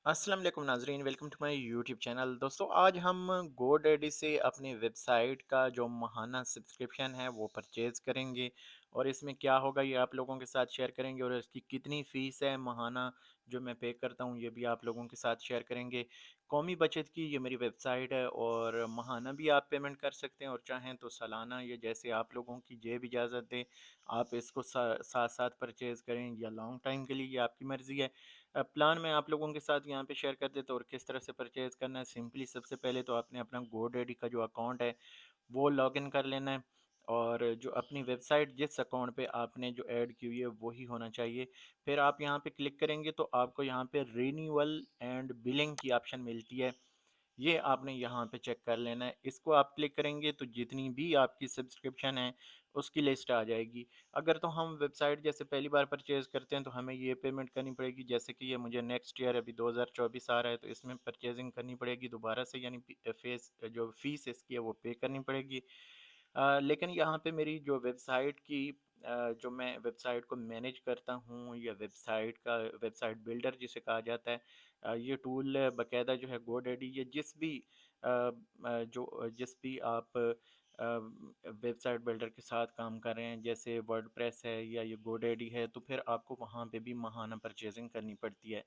अस्सलाम वालेकुम नाज़रीन, welcome to my YouTube channel. दोस्तों, आज हम गोडैडी से अपनी वेबसाइट का जो माहाना सब्सक्रिप्शन है वो परचेज़ करेंगे और इसमें क्या होगा ये आप लोगों के साथ शेयर करेंगे और इसकी कितनी फ़ीस है माहाना जो मैं पे करता हूँ ये भी आप लोगों के साथ शेयर करेंगे। कौमी बचत की ये मेरी वेबसाइट है और माहाना भी आप पेमेंट कर सकते हैं और चाहें तो सालाना, ये जैसे आप लोगों की जेब इजाज़त दे आप इसको साथ-साथ परचेज़ करें या लॉन्ग टाइम के लिए, ये आपकी मर्ज़ी है। प्लान मैं आप लोगों के साथ यहाँ पे शेयर कर देता हूँ और किस तरह से परचेज़ करना है। सिंपली सबसे पहले तो आपने अपना गोडैडी का जो अकाउंट है वो लॉगिन कर लेना है और जो अपनी वेबसाइट जिस अकाउंट पे आपने जो ऐड की हुई है वही होना चाहिए। फिर आप यहाँ पे क्लिक करेंगे तो आपको यहाँ पे रिन्यूअल एंड बिलिंग की ऑप्शन मिलती है। ये आपने यहाँ पे चेक कर लेना है। इसको आप क्लिक करेंगे तो जितनी भी आपकी सब्सक्रिप्शन है उसकी लिस्ट आ जाएगी। अगर तो हम वेबसाइट जैसे पहली बार परचेज़ करते हैं तो हमें ये पेमेंट करनी पड़ेगी, जैसे कि ये मुझे नेक्स्ट ईयर अभी 2024 आ रहा है तो इसमें परचेज़िंग करनी पड़ेगी दोबारा से, यानी जो फ़ीस इसकी है वो पे करनी पड़ेगी। लेकिन यहाँ पे मेरी जो वेबसाइट की जो मैं वेबसाइट को मैनेज करता हूँ या वेबसाइट बिल्डर जिसे कहा जाता है, ये टूल बाकायदा जो है गोडैडी, ये जिस भी आप वेबसाइट बिल्डर के साथ काम कर रहे हैं जैसे वर्डप्रेस है या ये गोडैडी है, तो फिर आपको वहाँ पे भी माहाना परचेजिंग करनी पड़ती है।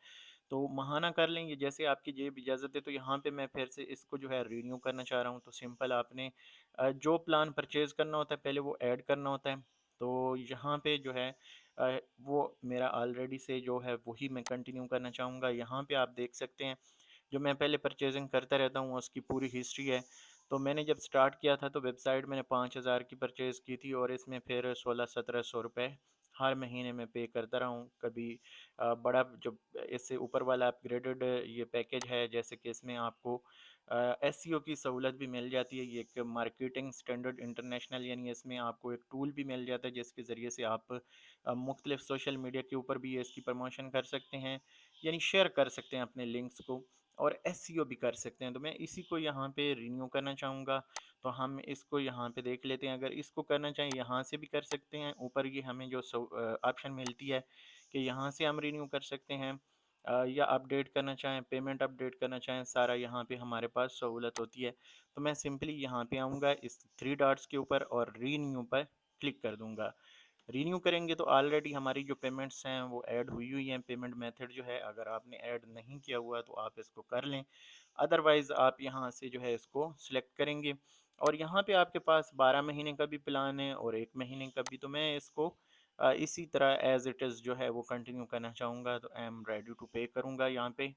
तो माहाना कर लेंगे जैसे आपकी जेब इजाज़त है। तो यहाँ पे मैं फिर से इसको जो है रिन्यू करना चाह रहा हूँ, तो सिंपल आपने जो प्लान परचेज़ करना होता है पहले वो ऐड करना होता है। तो यहाँ पे जो है वो मेरा ऑलरेडी से जो है वही मैं कंटिन्यू करना चाहूँगा। यहाँ पे आप देख सकते हैं जो मैं पहले परचेज़िंग करता रहता हूँ उसकी पूरी हिस्ट्री है। तो मैंने जब स्टार्ट किया था तो वेबसाइट मैंने 5000 की परचेज़ की थी और इसमें फिर 1600-1700 रुपए हर महीने में पे करता रहा हूँ। कभी बड़ा जो इससे ऊपर वाला अपग्रेडेड ये पैकेज है, जैसे कि इसमें आपको एसईओ की सहूलत भी मिल जाती है। ये एक मार्केटिंग स्टैंडर्ड इंटरनेशनल, यानी इसमें आपको एक टूल भी मिल जाता है जिसके ज़रिए से आप मुख्तलिफ सोशल मीडिया के ऊपर भी इसकी प्रमोशन कर सकते हैं, यानी शेयर कर सकते हैं अपने लिंक्स को और एसईओ भी कर सकते हैं। तो मैं इसी को यहाँ पे रिन्यू करना चाहूँगा। तो हम इसको यहाँ पे देख लेते हैं, अगर इसको करना चाहें यहाँ से भी कर सकते हैं। ऊपर ये हमें जो ऑप्शन मिलती है कि यहाँ से हम रिन्यू कर सकते हैं या अपडेट करना चाहें, पेमेंट अपडेट करना चाहें, सारा यहाँ पे हमारे पास सहूलत होती है। तो मैं सिंपली यहाँ पे आऊँगा इस थ्री डॉट्स के ऊपर और रीन्यू पर क्लिक कर दूँगा। रिन्यू करेंगे तो ऑलरेडी हमारी जो पेमेंट्स हैं वो ऐड हुई हुई हैं। पेमेंट मेथड जो है अगर आपने ऐड नहीं किया हुआ तो आप इसको कर लें, अदरवाइज़ आप यहाँ से जो है इसको सिलेक्ट करेंगे और यहाँ पे आपके पास 12 महीने का भी प्लान है और 1 महीने का भी। तो मैं इसको इसी तरह एज़ इट इज़ जो है वो कंटिन्यू करना चाहूँगा। तो आई एम रेडी टू पे करूँगा यहाँ पे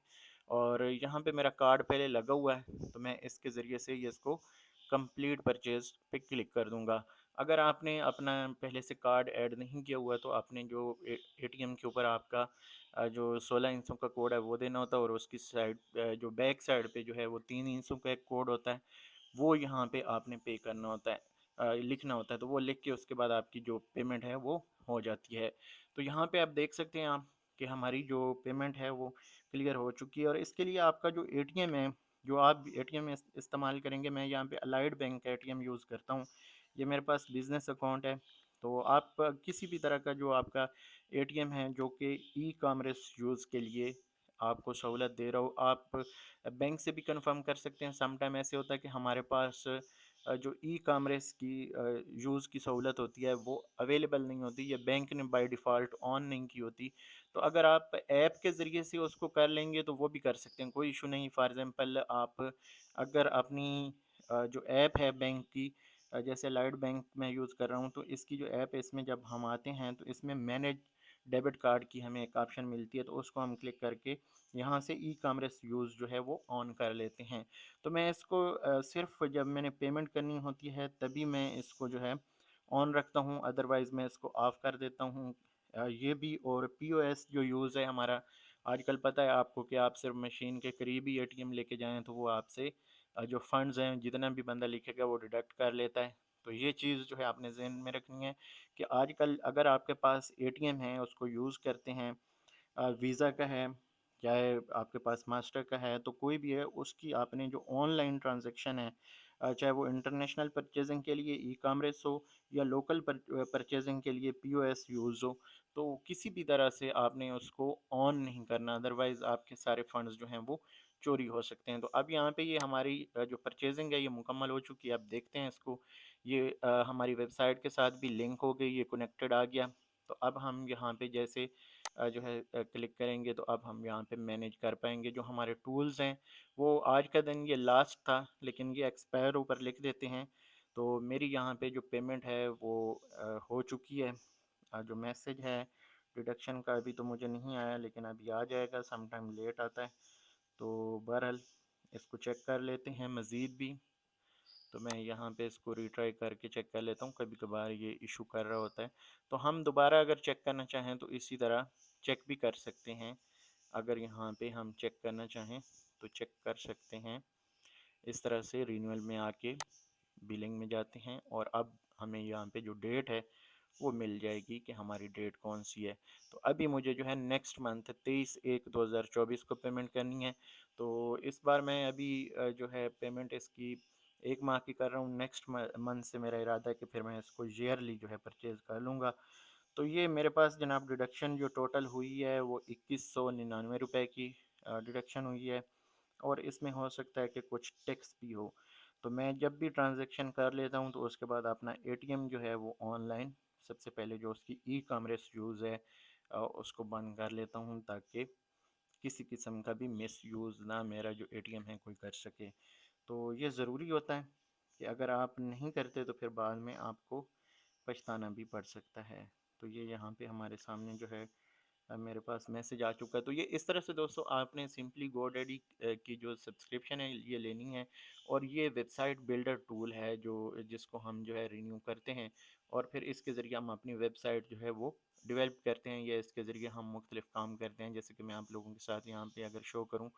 और यहाँ पे मेरा कार्ड पहले लगा हुआ है तो मैं इसके ज़रिए से ये इसको कंप्लीट परचेज़ पे क्लिक कर दूँगा। अगर आपने अपना पहले से कार्ड ऐड नहीं किया हुआ तो आपने जो एटीएम के ऊपर आपका जो 16 इंचों का कोड है वो देना होता है और उसकी साइड जो बैक साइड पे जो है वो 3 इंचों का एक कोड होता है, वो यहाँ पे आपने पे करना होता है, लिखना होता है। तो वो लिख के उसके बाद आपकी जो पेमेंट है वो हो जाती है। तो यहाँ पे आप देख सकते हैं आप कि हमारी जो पेमेंट है वो क्लियर हो चुकी है और इसके लिए आपका जो एटीएम है, जो आप एटीएम में इस्तेमाल करेंगे, मैं यहाँ पे अलाइड बैंक का एटीएम यूज़ करता हूँ। ये मेरे पास बिज़नेस अकाउंट है। तो आप किसी भी तरह का जो आपका एटीएम है जो कि ई कॉमर्स यूज़ के लिए आपको सहूलत दे रहा हो, आप बैंक से भी कंफर्म कर सकते हैं। सम टाइम ऐसे होता है कि हमारे पास जो ई कॉमर्स की यूज़ की सहूलत होती है वो अवेलेबल नहीं होती, या बैंक ने बाय डिफ़ॉल्ट ऑन नहीं की होती। तो अगर आप ऐप के ज़रिए से उसको कर लेंगे तो वो भी कर सकते हैं, कोई इशू नहीं। फॉर एग्ज़ाम्पल आप अगर अपनी जो ऐप है बैंक की, जैसे लाइट बैंक मैं यूज़ कर रहा हूँ, तो इसकी जो ऐप है इसमें जब हम आते हैं तो इसमें मैनेज डेबिट कार्ड की हमें एक ऑप्शन मिलती है, तो उसको हम क्लिक करके यहाँ से ई कॉमर्स यूज़ जो है वो ऑन कर लेते हैं। तो मैं इसको सिर्फ जब मैंने पेमेंट करनी होती है तभी मैं इसको जो है ऑन रखता हूँ, अदरवाइज़ मैं इसको ऑफ़ कर देता हूँ। ये भी, और पीओएस जो यूज़ है हमारा, आजकल पता है आपको कि आप सिर्फ मशीन के करीब ही एटीएम लेके जाएँ तो वो आपसे जो फंड्स हैं जितना भी बंदा लिखेगा वो डिडक्ट कर लेता है। तो ये चीज़ जो है आपने ज़हन में रखनी है कि आजकल अगर आपके पास एटीएम है उसको यूज़ करते हैं, वीज़ा का है, चाहे आपके पास मास्टर का है, तो कोई भी है उसकी आपने जो ऑनलाइन ट्रांजैक्शन है चाहे वो इंटरनेशनल परचेजिंग के लिए ई कामर्स हो या लोकल परचेजिंग के लिए पीओएस यूज़ हो। तो किसी भी तरह से आपने उसको ऑन नहीं करना, अदरवाइज़ आपके सारे फंड्स जो हैं वो चोरी हो सकते हैं। तो अब यहाँ पे ये हमारी जो परचेजिंग है ये मुकम्मल हो चुकी है। अब देखते हैं इसको, ये हमारी वेबसाइट के साथ भी लिंक हो गई, ये कनेक्टेड आ गया। तो अब हम यहाँ पे जैसे जो है क्लिक करेंगे तो अब हम यहाँ पे मैनेज कर पाएंगे जो हमारे टूल्स हैं। वो आज का दिन ये लास्ट था, लेकिन ये एक्सपायर ऊपर लिख देते हैं। तो मेरी यहाँ पे जो पेमेंट है वो हो चुकी है। जो मैसेज है डिडक्शन का अभी तो मुझे नहीं आया, लेकिन अभी आ जाएगा, सम टाइम लेट आता है। तो बहरहाल इसको चेक कर लेते हैं मज़ीद भी। तो मैं यहाँ पे इसको रीट्राई करके चेक कर लेता हूँ, कभी कभार ये इशू कर रहा होता है। तो हम दोबारा अगर चेक करना चाहें तो इसी तरह चेक भी कर सकते हैं। अगर यहाँ पे हम चेक करना चाहें तो चेक कर सकते हैं। इस तरह से रिन्यूअल में आके बिलिंग में जाते हैं और अब हमें यहाँ पे जो डेट है वो मिल जाएगी कि हमारी डेट कौन सी है। तो अभी मुझे जो है नेक्स्ट मंथ 23/1/2024 को पेमेंट करनी है। तो इस बार मैं अभी जो है पेमेंट इसकी 1 माह की कर रहा हूँ। नेक्स्ट मंथ से मेरा इरादा है कि फिर मैं इसको ईयरली जो है परचेज़ कर लूँगा। तो ये मेरे पास जनाब डिडक्शन जो टोटल हुई है वो 2199 रुपये की डिडक्शन हुई है। और इसमें हो सकता है कि कुछ टैक्स भी हो। तो मैं जब भी ट्रांजैक्शन कर लेता हूँ तो उसके बाद अपना एटीएम जो है वो ऑनलाइन सबसे पहले जो उसकी ई कॉमर्स यूज़ है उसको बंद कर लेता हूँ, ताकि किसी किस्म का भी मिस यूज़ ना मेरा जो एटीएम है कोई कर सके। तो ये ज़रूरी होता है कि अगर आप नहीं करते तो फिर बाद में आपको पछताना भी पड़ सकता है। तो ये यहाँ पे हमारे सामने जो है मेरे पास मैसेज आ चुका है। तो ये इस तरह से दोस्तों आपने सिंपली गोडैडी की जो सब्सक्रिप्शन है ये लेनी है। और ये वेबसाइट बिल्डर टूल है जो जिसको हम जो है रिन्यू करते हैं और फिर इसके ज़रिए हम अपनी वेबसाइट जो है वो डेवलप करते हैं, या इसके ज़रिए हम मुख्तलिफ काम करते हैं। जैसे कि मैं आप लोगों के साथ यहाँ पे अगर शो करूँ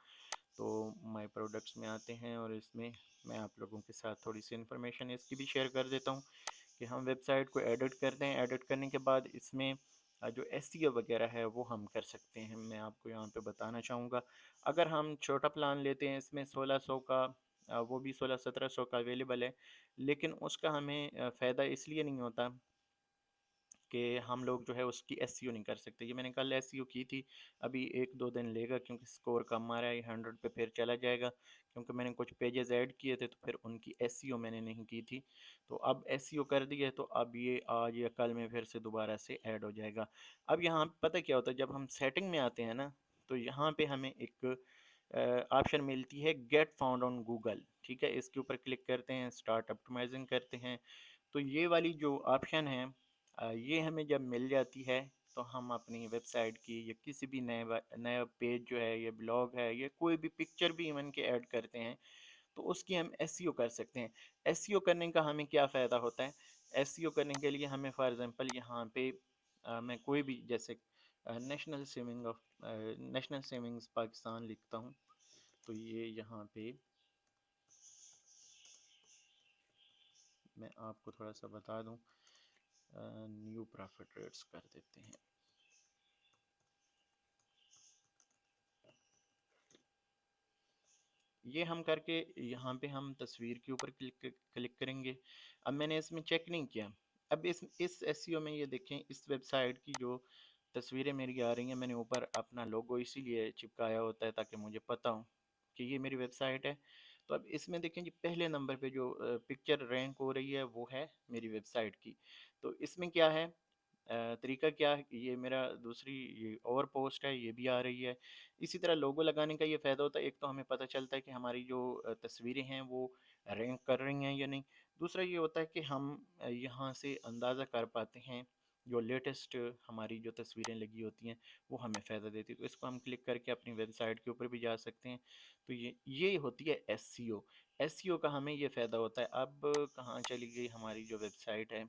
तो माय प्रोडक्ट्स में आते हैं और इसमें मैं आप लोगों के साथ थोड़ी सी इन्फॉर्मेशन इसकी भी शेयर कर देता हूँ कि हम वेबसाइट को एडिट करते हैं। एडिट करने के बाद इसमें जो एसईओ वगैरह है वो हम कर सकते हैं। मैं आपको यहाँ पे बताना चाहूँगा, अगर हम छोटा प्लान लेते हैं इसमें 1600 का, वो भी 1600-1700 का अवेलेबल है, लेकिन उसका हमें फ़ायदा इसलिए नहीं होता कि हम लोग जो है उसकी एसईओ नहीं कर सकते। ये मैंने कल एसईओ की थी, अभी 1-2 दिन लेगा क्योंकि स्कोर कम आ रहा है। ये 100 पे फिर चला जाएगा क्योंकि मैंने कुछ पेजेस ऐड किए थे तो फिर उनकी एसईओ मैंने नहीं की थी। तो अब एसईओ कर दी है तो अब ये आज या कल में फिर से दोबारा से ऐड हो जाएगा। अब यहाँ पता क्या होता है, जब हम सेटिंग में आते हैं ना तो यहाँ पे हमें एक ऑप्शन मिलती है गेट फाउंड ऑन गूगल। ठीक है, इसके ऊपर क्लिक करते हैं, स्टार्ट ऑप्टिमाइजिंग करते हैं। तो ये वाली जो ऑप्शन है ये हमें जब मिल जाती है तो हम अपनी वेबसाइट की या किसी भी नया पेज जो है, ये ब्लॉग है, या कोई भी पिक्चर भी इवन के ऐड करते हैं तो उसकी हम एसईओ कर सकते हैं। एसईओ करने का हमें क्या फ़ायदा होता है? एसईओ करने के लिए हमें फॉर एग्जांपल यहाँ पे मैं कोई भी जैसे नेशनल सेविंग्स पाकिस्तान लिखता हूँ। तो ये यहाँ पे मैं आपको थोड़ा सा बता दूँ, न्यू प्रॉफिट रेट्स कर देते हैं। ये हम करके यहाँ पे हम तस्वीर के ऊपर क्लिक करेंगे। अब मैंने इसमें चेक नहीं किया। अब इस एसईओ में ये देखें, इस वेबसाइट की जो तस्वीरें मेरी आ रही हैं, मैंने ऊपर अपना लोगो इसीलिए चिपकाया होता है ताकि मुझे पता हो कि ये मेरी वेबसाइट है। तो अब इसमें देखें जी पहले नंबर पे जो पिक्चर रैंक हो रही है वो है मेरी वेबसाइट की। तो इसमें क्या है, तरीका क्या है, ये मेरा दूसरी ये और पोस्ट है ये भी आ रही है। इसी तरह लोगो लगाने का ये फ़ायदा होता है, एक तो हमें पता चलता है कि हमारी जो तस्वीरें हैं वो रैंक कर रही हैं या नहीं। दूसरा ये होता है कि हम यहाँ से अंदाज़ा कर पाते हैं जो लेटेस्ट हमारी जो तस्वीरें लगी होती हैं वो हमें फ़ायदा देती है। तो इसको हम क्लिक करके अपनी वेबसाइट के ऊपर भी जा सकते हैं। तो ये होती है एसईओ। एसईओ का हमें ये फ़ायदा होता है। अब कहाँ चली गई हमारी जो वेबसाइट है,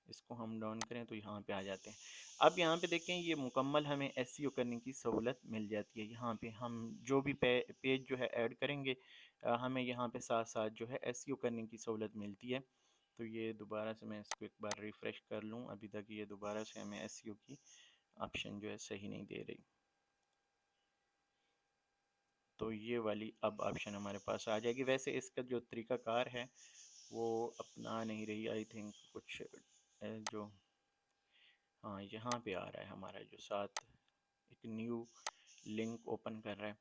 इसको हम डाउन करें तो यहाँ पे आ जाते हैं। अब यहाँ पे देखें ये मुकम्मल हमें एसईओ करने की सहूलत मिल जाती है। यहाँ पे हम जो भी पेज जो है ऐड करेंगे हमें यहाँ पे साथ साथ जो है एसईओ करने की सहूलत मिलती है। तो ये दोबारा से मैं इसको एक बार रिफ़्रेश कर लूँ, अभी तक ये दोबारा से हमें एसईओ की ऑप्शन जो है सही नहीं दे रही। तो ये वाली अब ऑप्शन हमारे पास आ जाएगी। वैसे इसका जो तरीक़ाकार है वो अपना नहीं रही, आई थिंक कुछ जो हाँ यहाँ पे आ रहा है हमारा जो साथ एक न्यू लिंक ओपन कर रहा है।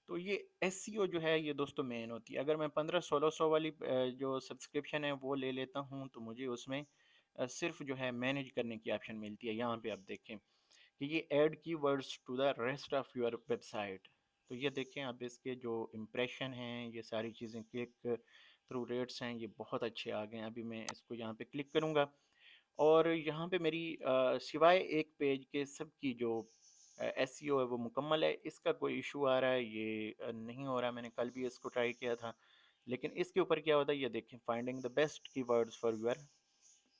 तो ये एसईओ जो है ये दोस्तों मेन होती है। अगर मैं 1500-1600 वाली जो सब्सक्रिप्शन है वो ले लेता हूँ तो मुझे उसमें सिर्फ जो है मैनेज करने की ऑप्शन मिलती है। यहाँ पे आप देखें कि ये add keywords to the rest of your website. तो ये देखें आप, इसके जो इम्प्रेशन हैं, ये सारी चीज़ें, क्लिक थ्रू रेट्स हैं, ये बहुत अच्छे आ गए हैं। अभी मैं इसको यहाँ पे क्लिक करूँगा और यहाँ पे मेरी सिवाय एक पेज के सबकी जो एसईओ है वो मुकम्मल है। इसका कोई इशू आ रहा है, ये नहीं हो रहा। मैंने कल भी इसको ट्राई किया था, लेकिन इसके ऊपर क्या होता है ये देखें, finding the best keywords for your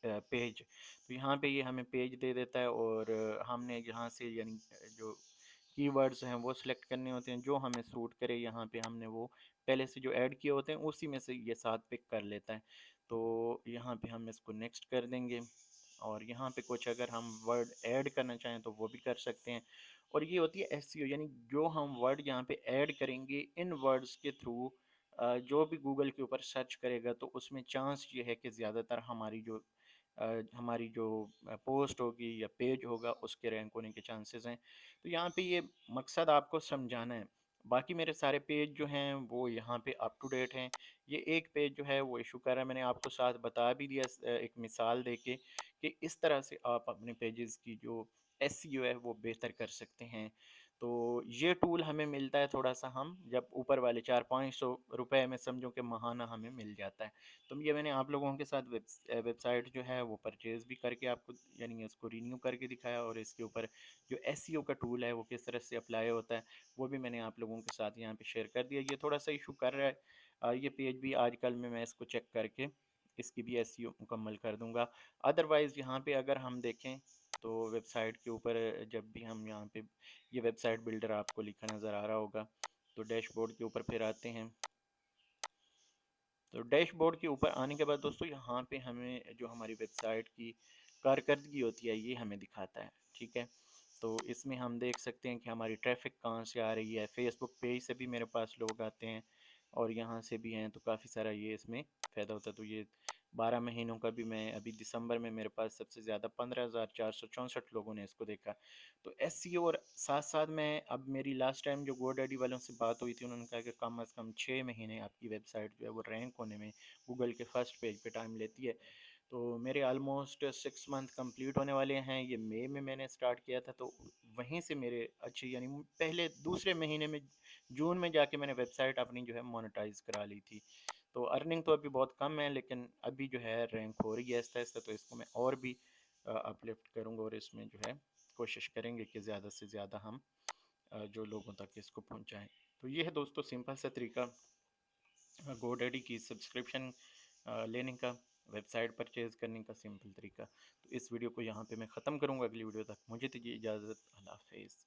page. तो यहाँ पे ये हमें पेज दे देता है और हमने यहाँ से यानी जो कीवर्ड्स हैं वो सिलेक्ट करने होते हैं जो हमें सूट करे। यहाँ पे हमने वो पहले से जो ऐड किए होते हैं उसी में से ये साथ पिक कर लेता है। तो यहाँ पे हम इसको नेक्स्ट कर देंगे और यहाँ पे कुछ अगर हम वर्ड ऐड करना चाहें तो वो भी कर सकते हैं। और ये होती है एसईओ, यानी जो हम वर्ड यहाँ पे ऐड करेंगे इन वर्ड्स के थ्रू जो भी गूगल के ऊपर सर्च करेगा तो उसमें चांस ये है कि ज़्यादातर हमारी जो पोस्ट होगी या पेज होगा उसके रैंक होने के चांसेस हैं। तो यहाँ पे ये मकसद आपको समझाना है। बाकी मेरे सारे पेज जो हैं वो यहाँ पे अप टू डेट हैं। ये एक पेज जो है वो इशू कर रहा है, मैंने आपको साथ बता भी दिया एक मिसाल देके कि इस तरह से आप अपने पेजेस की जो एसईओ है वो बेहतर कर सकते हैं। तो ये टूल हमें मिलता है थोड़ा सा, हम जब ऊपर वाले 400-500 रुपए में समझो कि माहाना हमें मिल जाता है। तो ये मैंने आप लोगों के साथ वेबसाइट जो है वो परचेज़ भी करके आपको यानी उसको रिन्यू करके दिखाया और इसके ऊपर जो एसईओ का टूल है वो किस तरह से अप्लाई होता है वो भी मैंने आप लोगों के साथ यहाँ पे शेयर कर दिया। ये थोड़ा सा इशू कर रहा है, ये पेज भी आजकल में मैं इसको चेक करके इसकी भी एसईओ मुकम्मल कर दूँगा। अदरवाइज़ यहाँ पे अगर हम देखें तो वेबसाइट के ऊपर जब भी हम यहाँ पे ये वेबसाइट बिल्डर आपको लिखा नज़र आ रहा होगा, तो डैशबोर्ड के ऊपर फिर आते हैं। तो डैशबोर्ड के ऊपर आने के बाद दोस्तों यहाँ पे हमें जो हमारी वेबसाइट की कारकर्दगी होती है ये हमें दिखाता है, ठीक है। तो इसमें हम देख सकते हैं कि हमारी ट्रैफिक कहाँ से आ रही है। फेसबुक पेज से भी मेरे पास लोग आते हैं और यहाँ से भी हैं, तो काफ़ी सारा ये इसमें फ़ायदा होता है। तो ये 12 महीनों का भी, मैं अभी दिसंबर में मेरे पास सबसे ज़्यादा 15,464 लोगों ने इसको देखा। तो एसईओ और साथ साथ मैं अब मेरी लास्ट टाइम जो गोडैडी वालों से बात हुई थी उन्होंने कहा कि कम अज़ कम 6 महीने आपकी वेबसाइट जो है वो रैंक होने में गूगल के फर्स्ट पेज पे टाइम लेती है। तो मेरे ऑलमोस्ट 6 मंथ कंप्लीट होने वाले हैं। ये मई में मैंने स्टार्ट किया था, तो वहीं से मेरे अच्छे यानी पहले दूसरे महीने में जून में जाके मैंने वेबसाइट अपनी जो है मोनेटाइज करा ली थी। तो अर्निंग तो अभी बहुत कम है लेकिन अभी जो है रैंक हो रही है आहिस्ता आहिस्ता, तो इसको मैं और भी अपलिफ्ट करूँगा और इसमें जो है कोशिश करेंगे कि ज़्यादा से ज़्यादा हम जो लोगों तक इसको पहुँचाएँ। तो ये है दोस्तों सिंपल सा तरीका गोडैडी की सब्सक्रिप्शन लेने का, वेबसाइट परचेज़ करने का सिंपल तरीका। तो इस वीडियो को यहाँ पे मैं ख़त्म करूँगा, अगली वीडियो तक मुझे दीजिए इजाज़त। अल्लाह हाफ़िज़।